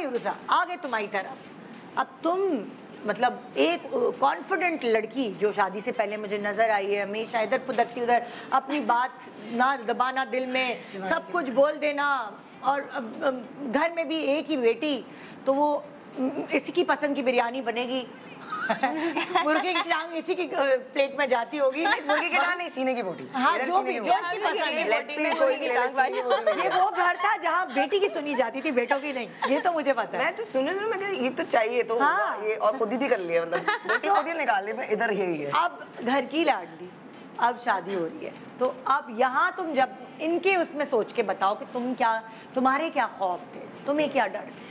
गई उर्जा, आ गए तुम्हारी तरफ। अब तुम मतलब एक कॉन्फिडेंट लड़की जो शादी से पहले मुझे नजर आई है, हमेशा इधर फुदकती उधर, अपनी बात ना दबाना दिल में, सब कुछ बोल देना, और घर में भी एक ही बेटी, तो वो इसी की पसंद की बिरयानी बनेगी, मुर्गे की टांग इसी की प्लेट में जाती होगी। मुर्गे की टांग नहीं, सीने की बोटी। हाँ, जो भी जो इसकी पसंद है। ये वो घर था जहाँ बेटी की सुनी जाती थी, बेटों की नहीं, ये तो मुझे पता है। मैं तो सुने ना, मैं ये तो चाहिए तो हाँ। ये, और खुद ही कर लिया, मतलब बेटी खुद ही निकाल ली, इधर यही है। अब घर की लाडली, अब शादी हो रही है, तो अब यहाँ तुम जब इनके उसमें सोच के बताओ कि तुम्हारे क्या खौफ थे, तुम्हें क्या डर थे?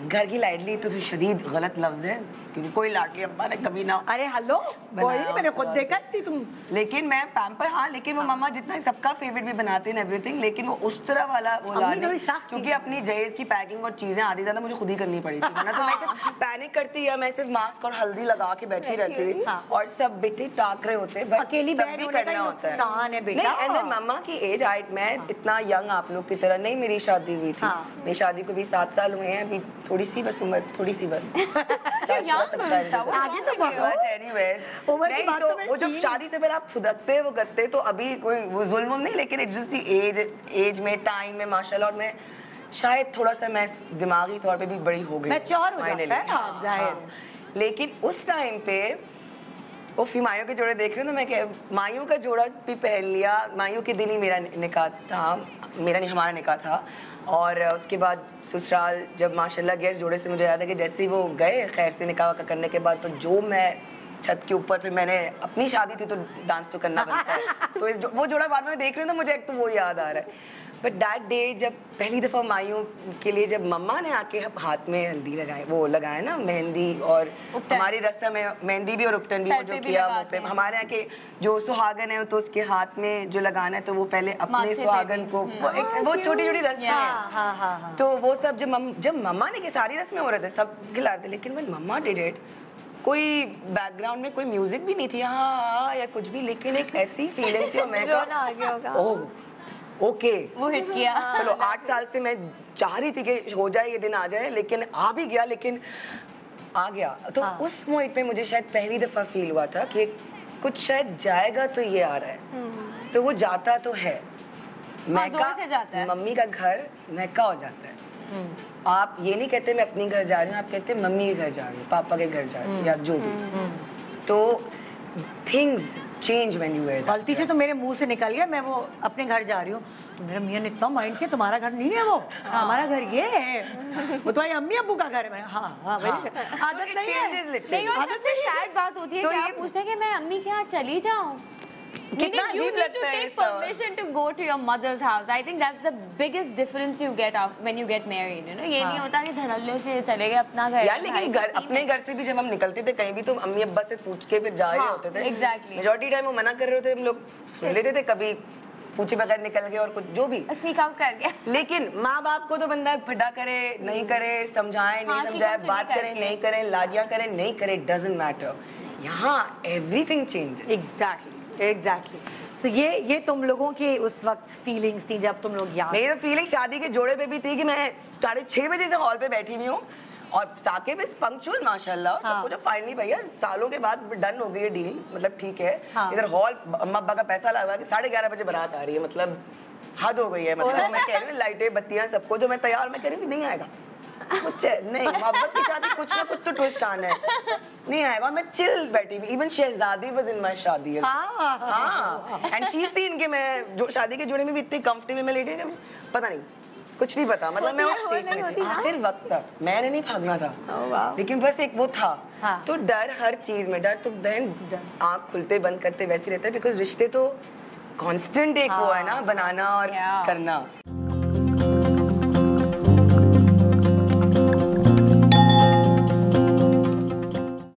घर की लाडली तो शदीद गलत लफ्ज है, क्योंकि कोई लाडली अम्मा ने कभी ना। अरे हेलो, कोई नहीं, मैंने खुद देखा थी तुम। लेकिन मैं पैम्पर, हाँ, लेकिन वो मम्मा जितना सबका फेवरेट भी बनाते हैं एवरीथिंग, लेकिन वो उस तरह वाला वो लाडली, क्योंकि अपनी जहेज की पैकिंग और चीजें आधी ज्यादा मुझे खुद ही करनी पड़ी थी, वरना तो मैं सिर्फ पैनिक करती है, मैं सिर्फ मास्क और हल्दी लगा के बैठी रहती थी, और सब बेटे टाक रहे होते, अकेली बहन होने का नुकसान है बेटा। नहीं, एंड मम्मा की एज, मैं इतना यंग आप लोग की तरह नहीं, मेरी शादी हुई थी, मेरी शादी को भी 7 साल हुए हैं, अभी थोड़ी सी बस उम्र, थोड़ी सी बस आगे तो बहुत एनीवेज, उम्र की बात तो वो जब शादी से पहले आप फुदकते वो करते, तो अभी कोई वो जुल्म नहीं, लेकिन इट्स जस्ट द एज में, टाइम में माशाल्लाह, और मैं शायद थोड़ा सा मैं दिमागी तौर पे भी बड़ी हो गई, मैच्योर हो जाता है, हाँ, जाहिर है। लेकिन उस टाइम पे वो मायूं के जोड़े देख रहे हो ना, मैं मायूं का जोड़ा भी पहन लिया, मायूं के दिन ही मेरा निकाह था, हमारा निकाह था, और उसके बाद ससुराल जब माशाल्लाह गए जोड़े से, मुझे याद है कि जैसे ही वो गए खैर से निकाह करने के बाद, तो जो मैं छत के ऊपर, फिर मैंने अपनी शादी थी तो डांस तो करना बनता है, तो वो जोड़ा बाद में देख रही हूँ तो मुझे एक तो वो याद आ रहा है। बट दैट डे जब पहली दफ़ा मायूं के लिए जब मम्मा ने आके हाथ में हल्दी लगाए, वो लगाए ना मेहंदी, और हमारी रस्म है मेहंदी भी और उपटन भी, वो जो किया मुँह पे, हमारे यहाँ के जो सुहागन है तो उसके हाथ में जो लगाना है, तो वो पहले अपने सुहागन को, वो छोटी छोटी रस्में हैं, तो वो सब जब मम्मा ने, सारी रस्में हो रहे थे, सब खिला थे, लेकिन व्हेन मम्मा डिड इट, कोई बैकग्राउंड में कोई म्यूजिक भी नहीं थी, हाँ या कुछ भी, लेकिन एक ऐसी फीलिंग थी, मैं कहा ओह ओके, वो हिट किया। चलो 8 साल से मैं चाह रही थी कि हो जाए ये दिन आ जाए, लेकिन आ भी गया, लेकिन आ गया, तो उस पॉइंट पे मुझे शायद पहली दफा फील हुआ था कि कुछ शायद जाएगा, तो ये आ रहा है, तो वो जाता तो है, मैका, मम्मी का घर मैका हो जाता है। आप ये नहीं कहते मैं अपने घर जा रही हूँ, आप कहते मम्मी के घर जा रही हूँ, पापा के घर जा रही हूँ, या जो भी, तो things change when you wear. गलती से तो मेरे मुंह से निकल गया, मैं वो अपने घर जा रही हूँ, तो मेरा मियां ने इतना माइंड किया, तुम्हारा घर नहीं है वो, हमारा घर ये है, वो तुम्हारी अम्मी अब्बू का घर है। हाँ भाई, आदत नहीं है, आदत नहीं है। सैड बात होती है कि आप पूछते हैं कि मैं अम्मी के यहाँ चली जाऊँ, कितना अजीब लगता है। Permission to go to your mother's house, I think that's the biggest difference you get when you get married, you know, ये नहीं होता कि धड़ल्ले से चले गए अपना घर यार, लेकिन घर, अपने घर से भी जब हम निकलते थे कहीं भी, तो अम्मी अब्बा से पूछ के फिर जा रहे होते थे। एग्जैक्टली, मेजॉरिटी टाइम वो मना कर रहे होते, हम लोग सुन लेते थे, कभी पूछे बगैर निकल गए और कुछ जो भी स्नीक आउट कर गया। लेकिन माँ बाप को तो बंदा फटा करे नहीं करे, समझाए नहीं समझाए, बात करे नहीं करे, लाडियाँ करे नहीं करे, डजंट मैटर, यहाँ एवरीथिंग चेंज। एग्जैक्टली। सो ये तुम लोगों की उस वक्त फीलिंग्स थी जब तुम लोग यहाँ? मेरी तो फीलिंग शादी के जोड़े पे भी थी कि मैं 6:30 बजे से हॉल पे बैठी हुई हूँ, और साके पे पंक्चुअल माशाल्लाह, और सब कुछ फाइनली भैया सालों के बाद डन हो गई है डील, मतलब ठीक है। इधर हॉल अम्मा अब्बा का पैसा लगा के 11:30 बजे बारात आ रही है, मतलब हद हो गई है। मतलब मैं कह रही हूँ लाइटें बत्तियां सबको, जो मैं तैयार, मैं कह रही हूँ नहीं आएगा कुछ नहीं, मोहब्बत की शादी कुछ ना कुछ तो ट्विस्ट आना है, नहीं आएगा। मैं चिल बैठी हुई, even Shahzadi was in my शादी, एंड शी सीन के मैं जो शादी के जोड़े में भी इतनी कंफर्टेबल में लेटी, पता नहीं कुछ नहीं पता, मतलब मैं उस स्टेट में थी आखिर वक्त तक, मैंने नहीं भागना था, लेकिन बस एक वो था। तो डर हर चीज में, डर तो बहन आँख खुलते बंद करते वैसे रहता है, बिकॉज रिश्ते तो कांस्टेंट एक वो है ना, बनाना और करना।